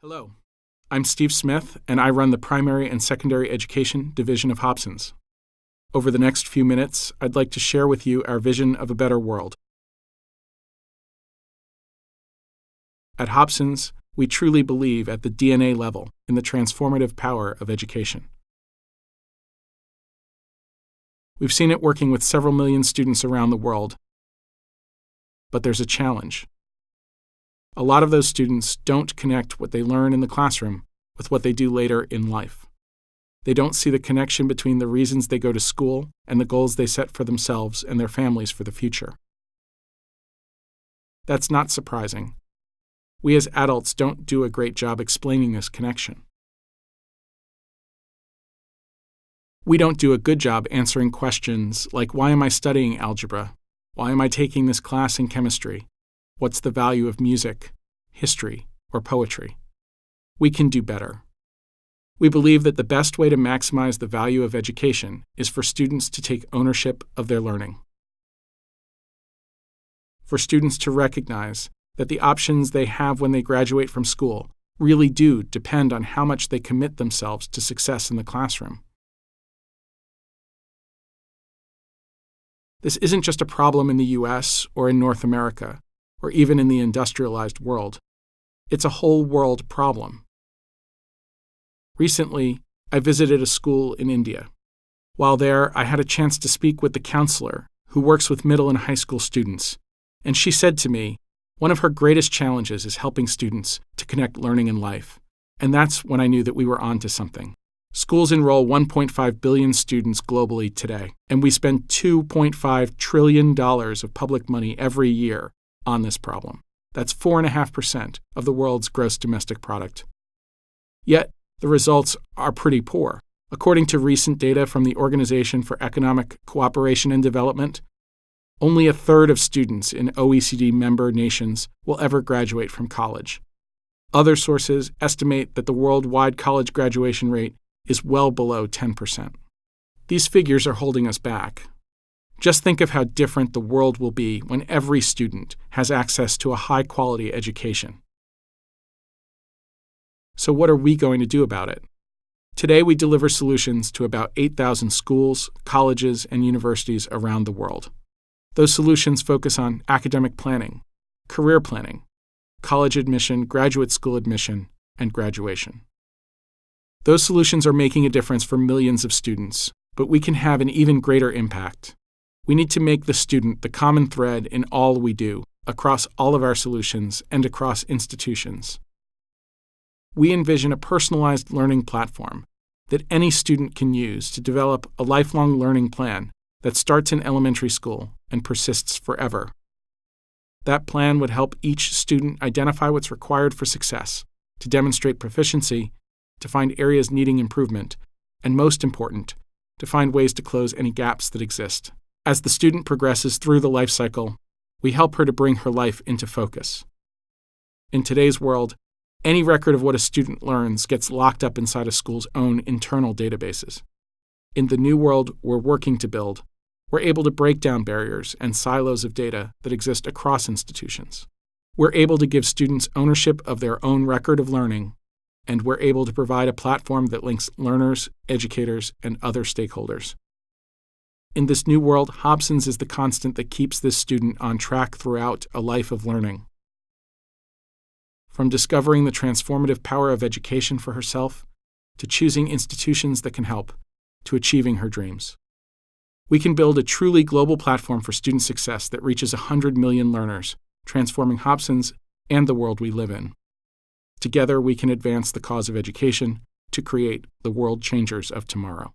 Hello, I'm Steve Smith, and I run the Primary and Secondary Education Division of Hobsons. Over the next few minutes, I'd like to share with you our vision of a better world. At Hobsons, we truly believe at the DNA level in the transformative power of education. We've seen it working with several million students around the world, but there's a challenge. A lot of those students don't connect what they learn in the classroom with what they do later in life. They don't see the connection between the reasons they go to school and the goals they set for themselves and their families for the future. That's not surprising. We as adults don't do a great job explaining this connection. We don't do a good job answering questions like, why am I studying algebra? Why am I taking this class in chemistry? What's the value of music, history, or poetry? We can do better. We believe that the best way to maximize the value of education is for students to take ownership of their learning. For students to recognize that the options they have when they graduate from school really do depend on how much they commit themselves to success in the classroom. This isn't just a problem in the US or in North America, or even in the industrialized world. It's a whole world problem. Recently, I visited a school in India. While there, I had a chance to speak with the counselor who works with middle and high school students, and she said to me, one of her greatest challenges is helping students to connect learning and life. And that's when I knew that we were onto something. Schools enroll 1.5 billion students globally today, and we spend $2.5 trillion of public money every year on this problem. That's 4.5% of the world's gross domestic product. Yet, the results are pretty poor. According to recent data from the Organization for Economic Cooperation and Development, only a third of students in OECD member nations will ever graduate from college. Other sources estimate that the worldwide college graduation rate is well below 10%. These figures are holding us back. Just think of how different the world will be when every student has access to a high-quality education. So what are we going to do about it? Today we deliver solutions to about 8,000 schools, colleges, and universities around the world. Those solutions focus on academic planning, career planning, college admission, graduate school admission, and graduation. Those solutions are making a difference for millions of students, but we can have an even greater impact. We need to make the student the common thread in all we do, across all of our solutions and across institutions. We envision a personalized learning platform that any student can use to develop a lifelong learning plan that starts in elementary school and persists forever. That plan would help each student identify what's required for success, to demonstrate proficiency, to find areas needing improvement, and most important, to find ways to close any gaps that exist. As the student progresses through the life cycle, we help her to bring her life into focus. In today's world, any record of what a student learns gets locked up inside a school's own internal databases. In the new world we're working to build, we're able to break down barriers and silos of data that exist across institutions. We're able to give students ownership of their own record of learning, and we're able to provide a platform that links learners, educators, and other stakeholders. In this new world, Hobsons is the constant that keeps this student on track throughout a life of learning. From discovering the transformative power of education for herself, to choosing institutions that can help, to achieving her dreams. We can build a truly global platform for student success that reaches 100 million learners, transforming Hobsons and the world we live in. Together, we can advance the cause of education to create the world changers of tomorrow.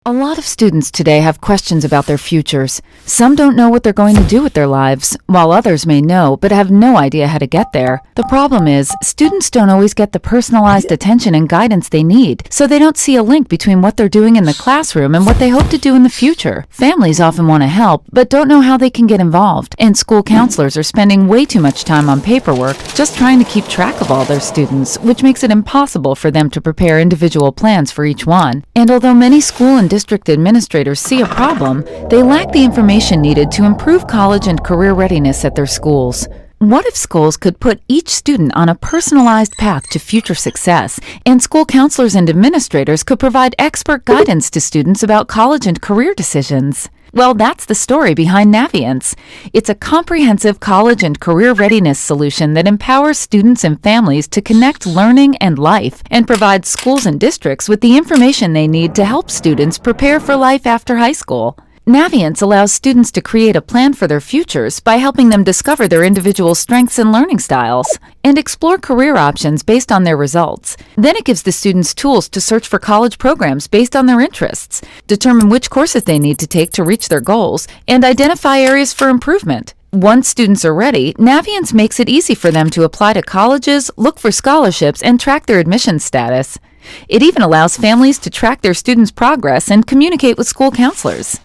A lot of students today have questions about their futures. Some don't know what they're going to do with their lives, while others may know but have no idea how to get there. The problem is, students don't always get the personalized attention and guidance they need, so they don't see a link between what they're doing in the classroom and what they hope to do in the future. Families often want to help, but don't know how they can get involved, and school counselors are spending way too much time on paperwork just trying to keep track of all their students, which makes it impossible for them to prepare individual plans for each one. And although many school and district administrators see a problem, they lack the information needed to improve college and career readiness at their schools. What if schools could put each student on a personalized path to future success, and school counselors and administrators could provide expert guidance to students about college and career decisions? Well, that's the story behind Naviance. It's a comprehensive college and career readiness solution that empowers students and families to connect learning and life and provides schools and districts with the information they need to help students prepare for life after high school. Naviance allows students to create a plan for their futures by helping them discover their individual strengths and learning styles and explore career options based on their results. Then it gives the students tools to search for college programs based on their interests, determine which courses they need to take to reach their goals, and identify areas for improvement. Once students are ready, Naviance makes it easy for them to apply to colleges, look for scholarships, and track their admissions status. It even allows families to track their students' progress and communicate with school counselors.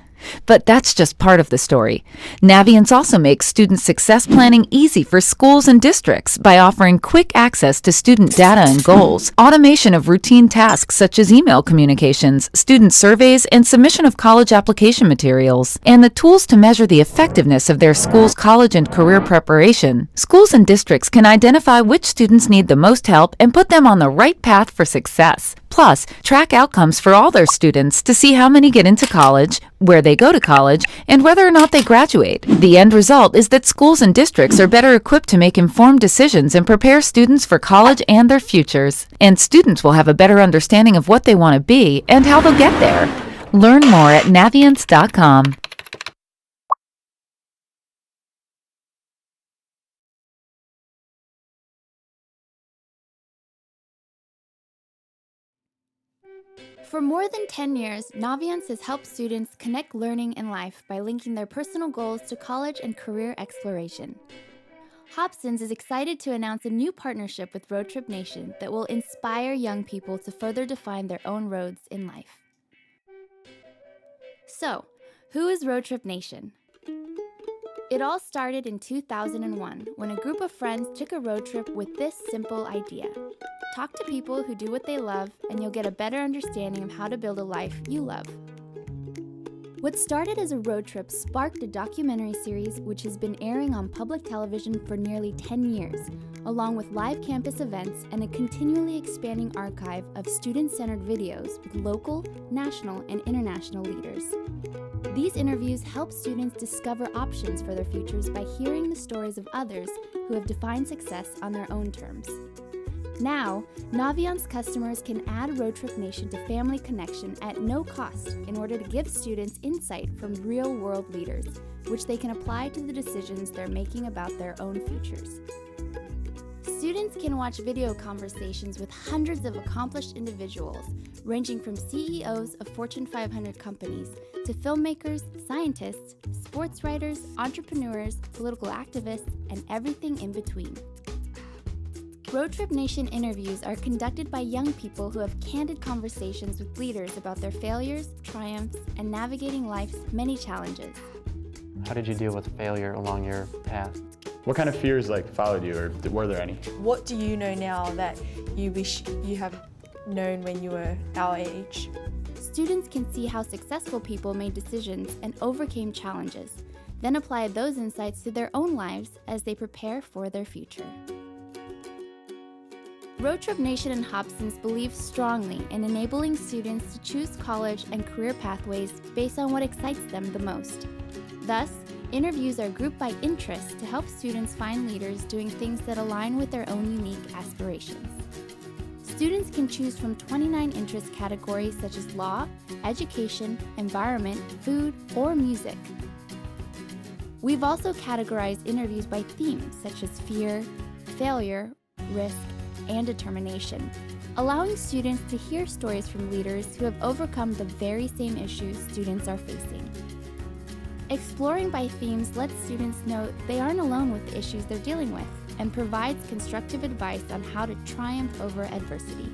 But that's just part of the story. Naviance also makes student success planning easy for schools and districts by offering quick access to student data and goals, automation of routine tasks such as email communications, student surveys, and submission of college application materials, and the tools to measure the effectiveness of their school's college and career preparation. Schools and districts can identify which students need the most help and put them on the right path for success. Plus, track outcomes for all their students to see how many get into college, where they go to college, and whether or not they graduate. The end result is that schools and districts are better equipped to make informed decisions and prepare students for college and their futures. And students will have a better understanding of what they want to be and how they'll get there. Learn more at Naviance.com. For more than 10 years, Naviance has helped students connect learning and life by linking their personal goals to college and career exploration. Hobsons is excited to announce a new partnership with Road Trip Nation that will inspire young people to further define their own roads in life. So, who is Road Trip Nation? It all started in 2001 when a group of friends took a road trip with this simple idea. Talk to people who do what they love, and you'll get a better understanding of how to build a life you love. What started as a road trip sparked a documentary series which has been airing on public television for nearly 10 years, along with live campus events and a continually expanding archive of student-centered videos with local, national, and international leaders. These interviews help students discover options for their futures by hearing the stories of others who have defined success on their own terms. Now, Naviance customers can add Road Trip Nation to Family Connection at no cost in order to give students insight from real-world leaders, which they can apply to the decisions they're making about their own futures. Students can watch video conversations with hundreds of accomplished individuals, ranging from CEOs of Fortune 500 companies to filmmakers, scientists, sports writers, entrepreneurs, political activists, and everything in between. Road Trip Nation interviews are conducted by young people who have candid conversations with leaders about their failures, triumphs, and navigating life's many challenges. How did you deal with failure along your path? What kind of fears followed you, or were there any? What do you know now that you wish you have known when you were our age? Students can see how successful people made decisions and overcame challenges, then apply those insights to their own lives as they prepare for their future. Road Trip Nation and Hobsons believe strongly in enabling students to choose college and career pathways based on what excites them the most. Thus, interviews are grouped by interest to help students find leaders doing things that align with their own unique aspirations. Students can choose from 29 interest categories such as law, education, environment, food, or music. We've also categorized interviews by themes such as fear, failure, risk, and determination, allowing students to hear stories from leaders who have overcome the very same issues students are facing. Exploring by themes lets students know they aren't alone with the issues they're dealing with and provides constructive advice on how to triumph over adversity.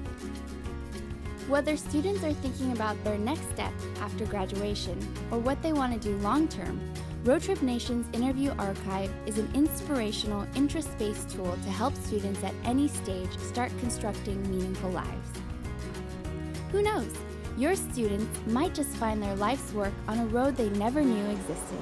Whether students are thinking about their next step after graduation or what they want to do long-term, Road Trip Nation's Interview Archive is an inspirational, interest-based tool to help students at any stage start constructing meaningful lives. Who knows? Your students might just find their life's work on a road they never knew existed.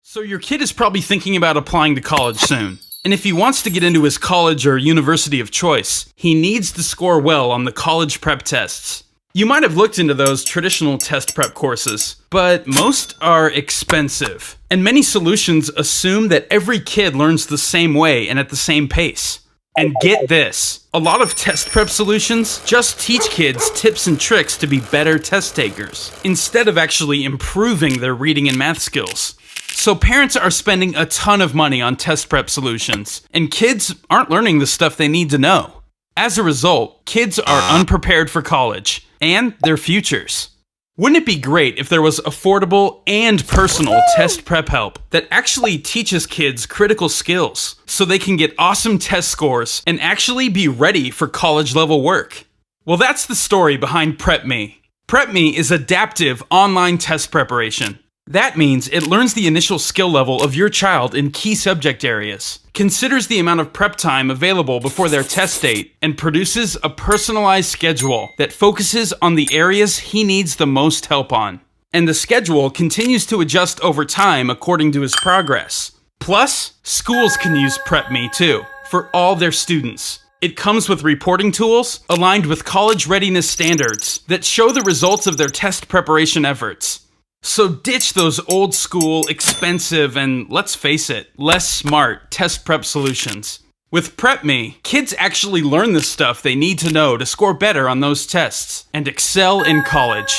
So your kid is probably thinking about applying to college soon. And if he wants to get into his college or university of choice, he needs to score well on the college prep tests. You might have looked into those traditional test prep courses, but most are expensive. And many solutions assume that every kid learns the same way and at the same pace. And get this, a lot of test prep solutions just teach kids tips and tricks to be better test takers, instead of actually improving their reading and math skills. So parents are spending a ton of money on test prep solutions, and kids aren't learning the stuff they need to know. As a result, kids are unprepared for college and their futures. Wouldn't it be great if there was affordable and personal test prep help that actually teaches kids critical skills so they can get awesome test scores and actually be ready for college-level work? Well, that's the story behind PrepMe. PrepMe is adaptive online test preparation. That means it learns the initial skill level of your child in key subject areas, considers the amount of prep time available before their test date, and produces a personalized schedule that focuses on the areas he needs the most help on. And the schedule continues to adjust over time according to his progress. Plus, schools can use PrepMe too, for all their students. It comes with reporting tools aligned with college readiness standards that show the results of their test preparation efforts. So ditch those old school, expensive, and let's face it, less smart test prep solutions. With PrepMe, kids actually learn the stuff they need to know to score better on those tests and excel in college.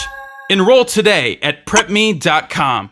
Enroll today at prepme.com.